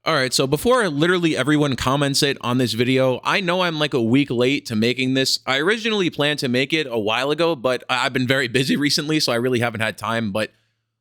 All right, so before literally everyone comments it on this video, I know I'm like a week late to making this. I originally planned to make it a while ago, but I've been very busy recently, so I really haven't had time. But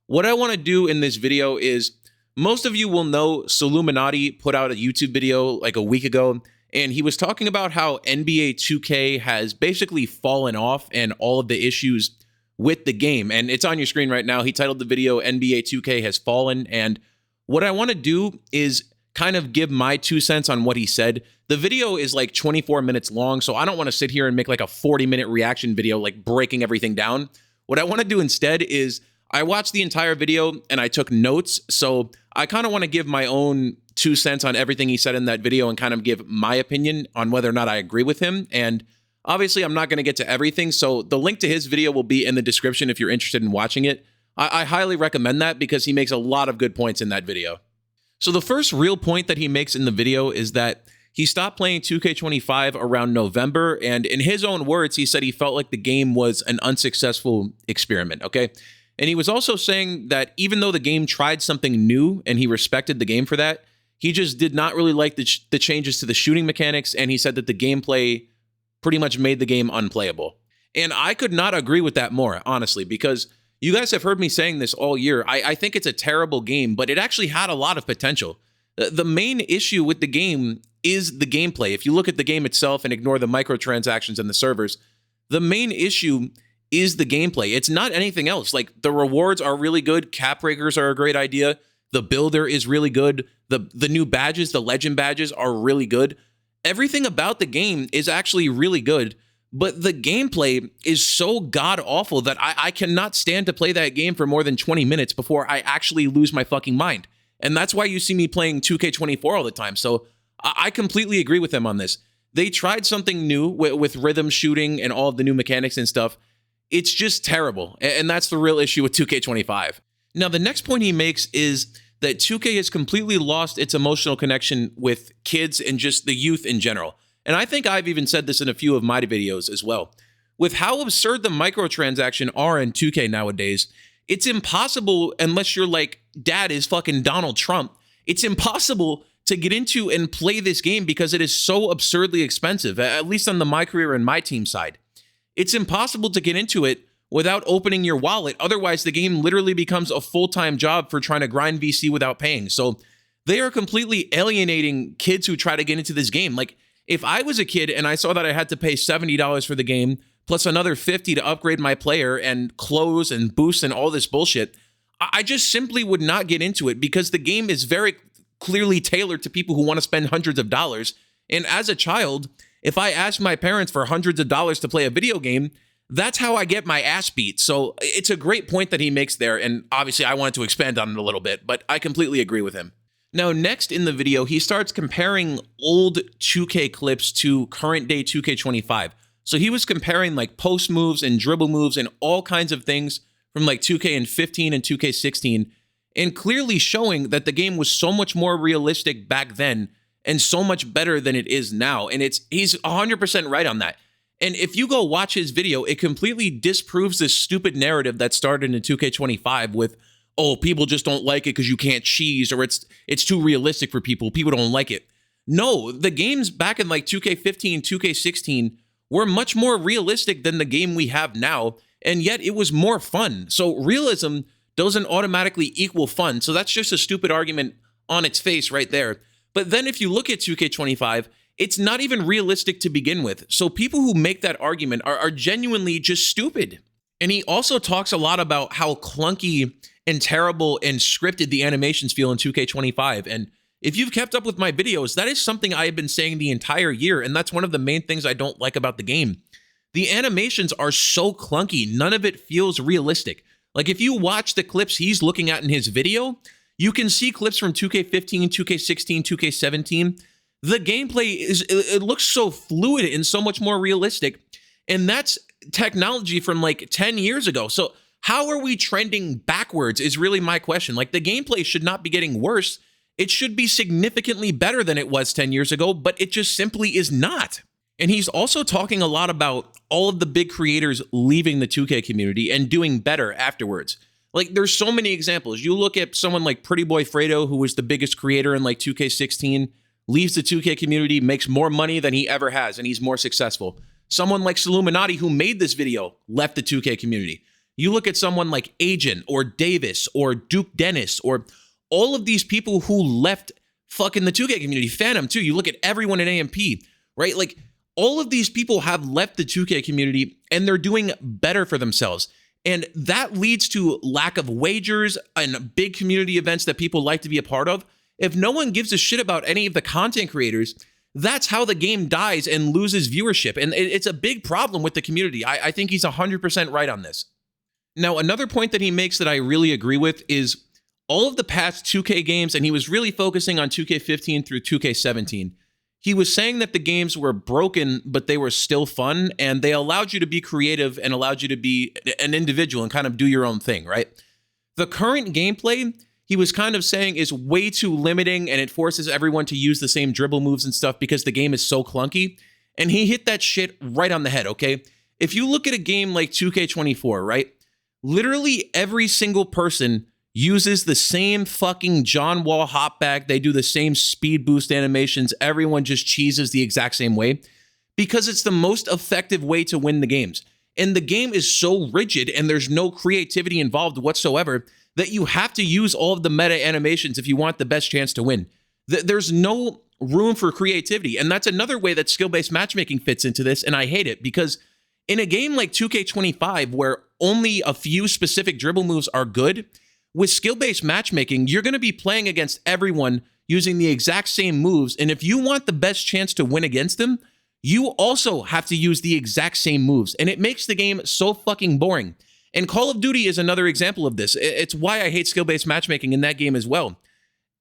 what I want to do in this video is, most of you will know Solluminati put out a YouTube video like a week ago, and he was talking about how NBA 2K has basically fallen off and all of the issues with the game. And it's on your screen right now. He titled the video, NBA 2K has fallen. And what I want to do is kind of give my 2 cents on what he said. The video is like 24 minutes long, so I don't want to sit here and make like a 40-minute reaction video, like breaking everything down. What I want to do instead is I watched the entire video and I took notes. So I kind of want to give my own 2 cents on everything he said in that video and kind of give my opinion on whether or not I agree with him. And obviously I'm not going to get to everything. So the link to his video will be in the description if you're interested in watching it. I highly recommend that because he makes a lot of good points in that video. So the first real point that he makes in the video is that he stopped playing 2K25 around November, and in his own words, he said he felt like the game was an unsuccessful experiment, okay? And he was also saying that even though the game tried something new and he respected the game for that, he just did not really like the changes to the shooting mechanics, and he said that the gameplay pretty much made the game unplayable. And I could not agree with that more, honestly, because you guys have heard me saying this all year. I think it's a terrible game, but it actually had a lot of potential. The main issue with the game is the gameplay. If you look at the game itself and ignore the microtransactions and the servers, the main issue is the gameplay. It's not anything else. Like, the rewards are really good. Cap breakers are a great idea. The builder is really good. The new badges, the legend badges, are really good. Everything about the game is actually really good. But the gameplay is so god-awful that I cannot stand to play that game for more than 20 minutes before I actually lose my fucking mind. And that's why you see me playing 2K24 all the time. So I completely agree with him on this. They tried something new with rhythm shooting and all of the new mechanics and stuff. It's just terrible. And that's the real issue with 2K25. Now, the next point he makes is that 2K has completely lost its emotional connection with kids and just the youth in general. And I think I've even said this in a few of my videos as well. With how absurd the microtransaction are in 2K nowadays, it's impossible, unless you're like, dad is fucking Donald Trump, it's impossible to get into and play this game because it is so absurdly expensive, at least on the mycareer and my team side. It's impossible to get into it without opening your wallet. Otherwise, the game literally becomes a full-time job for trying to grind VC without paying. So they are completely alienating kids who try to get into this game. Like, if I was a kid and I saw that I had to pay $70 for the game, plus another $50 to upgrade my player and clothes and boosts and all this bullshit, I just simply would not get into it because the game is very clearly tailored to people who want to spend hundreds of dollars. And as a child, if I asked my parents for hundreds of dollars to play a video game, that's how I get my ass beat. So it's a great point that he makes there. And obviously I wanted to expand on it a little bit, but I completely agree with him. Now, next in the video, he starts comparing old 2K clips to current day 2K25. So he was comparing like post moves and dribble moves and all kinds of things from like 2K15 and 2K16, and clearly showing that the game was so much more realistic back then and so much better than it is now. And he's 100% right on that. And if you go watch his video, it completely disproves this stupid narrative that started in 2K25 with, oh, people just don't like it because you can't cheese, or it's too realistic for people. People don't like it. No, the games back in like 2K15, 2K16 were much more realistic than the game we have now, and yet it was more fun. So realism doesn't automatically equal fun. So that's just a stupid argument on its face right there. But then if you look at 2K25, it's not even realistic to begin with. So people who make that argument are genuinely just stupid. And he also talks a lot about how clunky and terrible and scripted the animations feel in 2K25. And if you've kept up with my videos, that is something I have been saying the entire year, and that's one of the main things I don't like about the game. The animations are so clunky, none of it feels realistic. Like, if you watch the clips he's looking at in his video, you can see clips from 2K15, 2K16, 2K17. The gameplay it looks so fluid and so much more realistic, and that's technology from like 10 years ago. So how are we trending backwards is really my question. Like, the gameplay should not be getting worse. It should be significantly better than it was 10 years ago, but it just simply is not. And he's also talking a lot about all of the big creators leaving the 2K community and doing better afterwards. Like, there's so many examples. You look at someone like Pretty Boy Fredo, who was the biggest creator in like 2K16, leaves the 2K community, makes more money than he ever has, and he's more successful. Someone like Solluminati, who made this video, left the 2K community. You look at someone like Agent or Davis or Duke Dennis or all of these people who left fucking the 2K community. Phantom too. You look at everyone in AMP, right? Like, all of these people have left the 2K community and they're doing better for themselves. And that leads to lack of wagers and big community events that people like to be a part of. If no one gives a shit about any of the content creators, that's how the game dies and loses viewership. And it's a big problem with the community. I think he's 100% right on this. Now, another point that he makes that I really agree with is all of the past 2K games, and he was really focusing on 2K15 through 2K17. He was saying that the games were broken, but they were still fun, and they allowed you to be creative and allowed you to be an individual and kind of do your own thing, right? The current gameplay, he was kind of saying, is way too limiting, and it forces everyone to use the same dribble moves and stuff because the game is so clunky. And he hit that shit right on the head, okay? If you look at a game like 2K24, right? Literally every single person uses the same fucking John Wall hopback. They do the same speed boost animations. Everyone just cheeses the exact same way because it's the most effective way to win the games. And the game is so rigid and there's no creativity involved whatsoever that you have to use all of the meta animations if you want the best chance to win. There's no room for creativity. And that's another way that skill-based matchmaking fits into this. And I hate it because in a game like 2K25, where only a few specific dribble moves are good, with skill-based matchmaking, you're going to be playing against everyone using the exact same moves. And if you want the best chance to win against them, you also have to use the exact same moves. And it makes the game so fucking boring. And Call of Duty is another example of this. It's why I hate skill-based matchmaking in that game as well.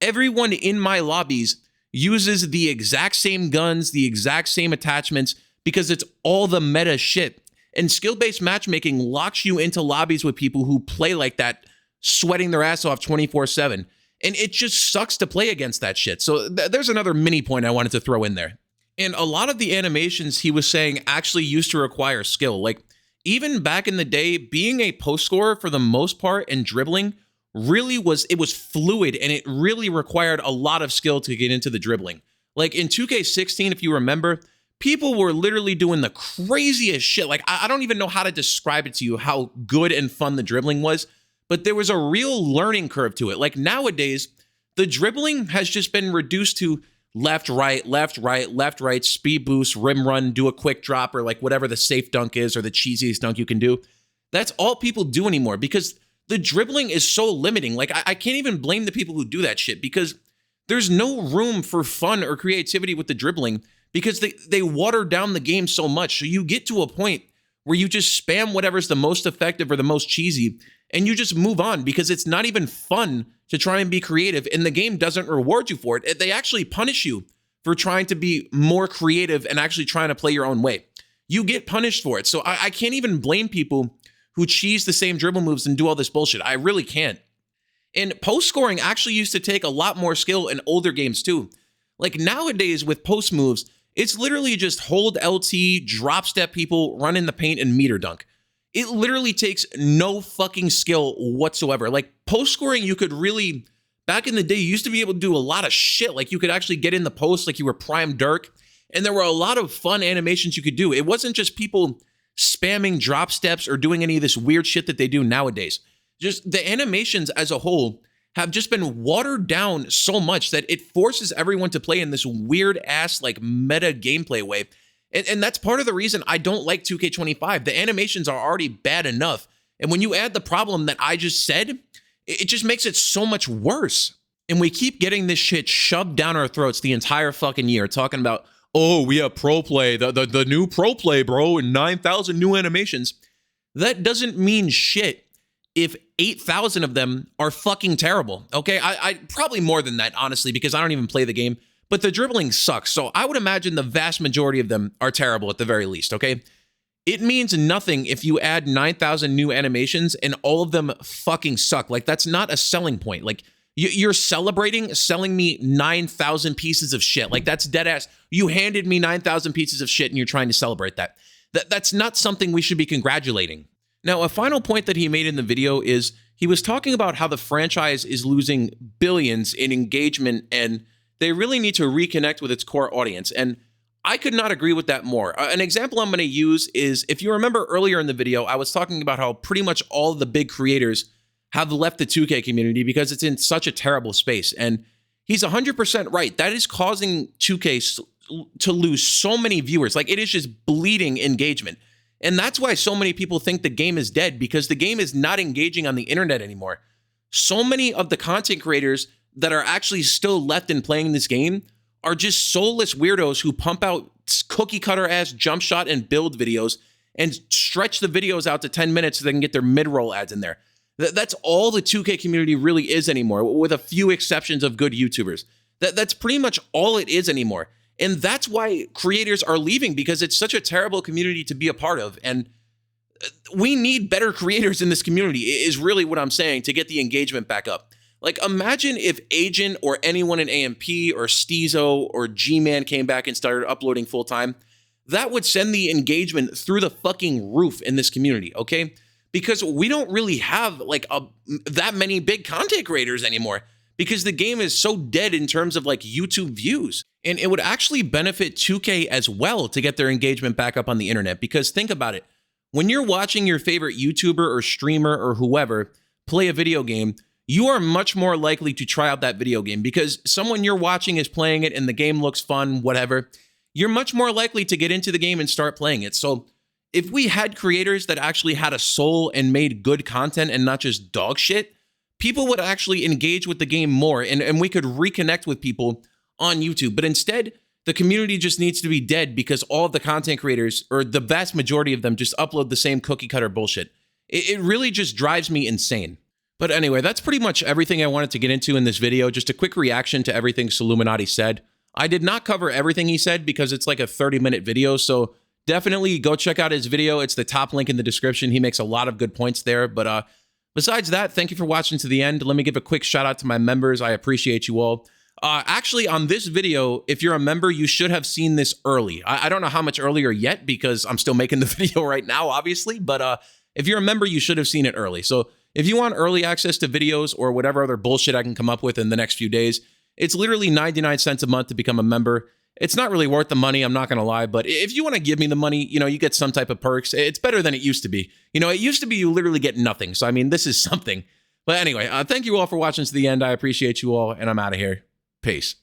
Everyone in my lobbies uses the exact same guns, the exact same attachments, because it's all the meta shit. And skill-based matchmaking locks you into lobbies with people who play like that, sweating their ass off 24/7. And it just sucks to play against that shit. So there's another mini point I wanted to throw in there. And a lot of the animations he was saying actually used to require skill. Like, even back in the day, being a post scorer for the most part and dribbling really was fluid, and it really required a lot of skill to get into the dribbling. Like in 2K16, if you remember, people were literally doing the craziest shit. Like, I don't even know how to describe it to you, how good and fun the dribbling was, but there was a real learning curve to it. Like nowadays, the dribbling has just been reduced to left, right, left, right, left, right, speed boost, rim run, do a quick drop, or like whatever the safe dunk is or the cheesiest dunk you can do. That's all people do anymore because the dribbling is so limiting. Like, I can't even blame the people who do that shit because there's no room for fun or creativity with the dribbling because they water down the game so much. So you get to a point where you just spam whatever's the most effective or the most cheesy, and you just move on because it's not even fun to try and be creative, and the game doesn't reward you for it. They actually punish you for trying to be more creative and actually trying to play your own way. You get punished for it. So I can't even blame people who cheese the same dribble moves and do all this bullshit. I really can't. And post scoring actually used to take a lot more skill in older games too. Like nowadays with post moves, it's literally just hold LT, drop step people, run in the paint, and meter dunk. It literally takes no fucking skill whatsoever. Like post scoring, you could really, back in the day, you used to be able to do a lot of shit. Like you could actually get in the post like you were Prime Dirk. And there were a lot of fun animations you could do. It wasn't just people spamming drop steps or doing any of this weird shit that they do nowadays. Just the animations as a whole have just been watered down so much that it forces everyone to play in this weird ass like meta gameplay way. And that's part of the reason I don't like 2K25. The animations are already bad enough. And when you add the problem that I just said, it just makes it so much worse. And we keep getting this shit shoved down our throats the entire fucking year, talking about, oh, we have pro play, the new pro play, bro, and 9,000 new animations. That doesn't mean shit if 8,000 of them are fucking terrible, okay? I probably more than that, honestly, because I don't even play the game. But the dribbling sucks, so I would imagine the vast majority of them are terrible at the very least, okay? It means nothing if you add 9,000 new animations and all of them fucking suck. Like, that's not a selling point. Like, you're selling me 9,000 pieces of shit. Like, that's dead ass. You handed me 9,000 pieces of shit and you're trying to celebrate that. That's not something we should be congratulating. Now, a final point that he made in the video is He was talking about how the franchise is losing billions in engagement and they really need to reconnect with its core audience. And I could not agree with that more. An example I'm going to use is, if you remember earlier in the video, I was talking about how pretty much all of the big creators have left the 2K community because it's in such a terrible space. And he's 100% right. That is causing 2K to lose so many viewers. Like, it is just bleeding engagement. And that's why so many people think the game is dead, because the game is not engaging on the internet anymore. So many of the content creators that are actually still left in playing this game are just soulless weirdos who pump out cookie cutter ass jump shot and build videos and stretch the videos out to 10 minutes so they can get their mid-roll ads in there. That's all the 2K community really is anymore, with a few exceptions of good YouTubers. That's pretty much all it is anymore. And that's why creators are leaving, because it's such a terrible community to be a part of. And we need better creators in this community, is really what I'm saying, to get the engagement back up. Like, imagine if Agent or anyone in AMP or Steezo or G-Man came back and started uploading full time. That would send the engagement through the fucking roof in this community, okay? Because we don't really have like that many big content creators anymore, because the game is so dead in terms of like YouTube views. And it would actually benefit 2K as well to get their engagement back up on the internet, because think about it. When you're watching your favorite YouTuber or streamer or whoever play a video game, you are much more likely to try out that video game, because someone you're watching is playing it and the game looks fun, whatever. You're much more likely to get into the game and start playing it. So if we had creators that actually had a soul and made good content and not just dog shit, people would actually engage with the game more, and we could reconnect with people on YouTube. But instead, the community just needs to be dead, because all of the content creators, or the vast majority of them, just upload the same cookie cutter bullshit. It really just drives me insane. But anyway, that's pretty much everything I wanted to get into in this video. Just a quick reaction to everything Solluminati said. I did not cover everything he said because it's like a 30-minute video, so definitely go check out his video. It's the top link in the description. He makes a lot of good points there. But besides that, thank you for watching to the end. Let me give a quick shout out to my members. I appreciate you all. Actually, on this video, if you're a member, you should have seen this early. I don't know how much earlier yet, because I'm still making the video right now, obviously. But if you're a member, you should have seen it early. So if you want early access to videos or whatever other bullshit I can come up with in the next few days, it's literally 99 cents a month to become a member. It's not really worth the money, I'm not going to lie, but if you want to give me the money, you get some type of perks. It's better than it used to be. It used to be you literally get nothing. So, I mean, this is something. But anyway, thank you all for watching to the end. I appreciate you all, and I'm out of here. Peace.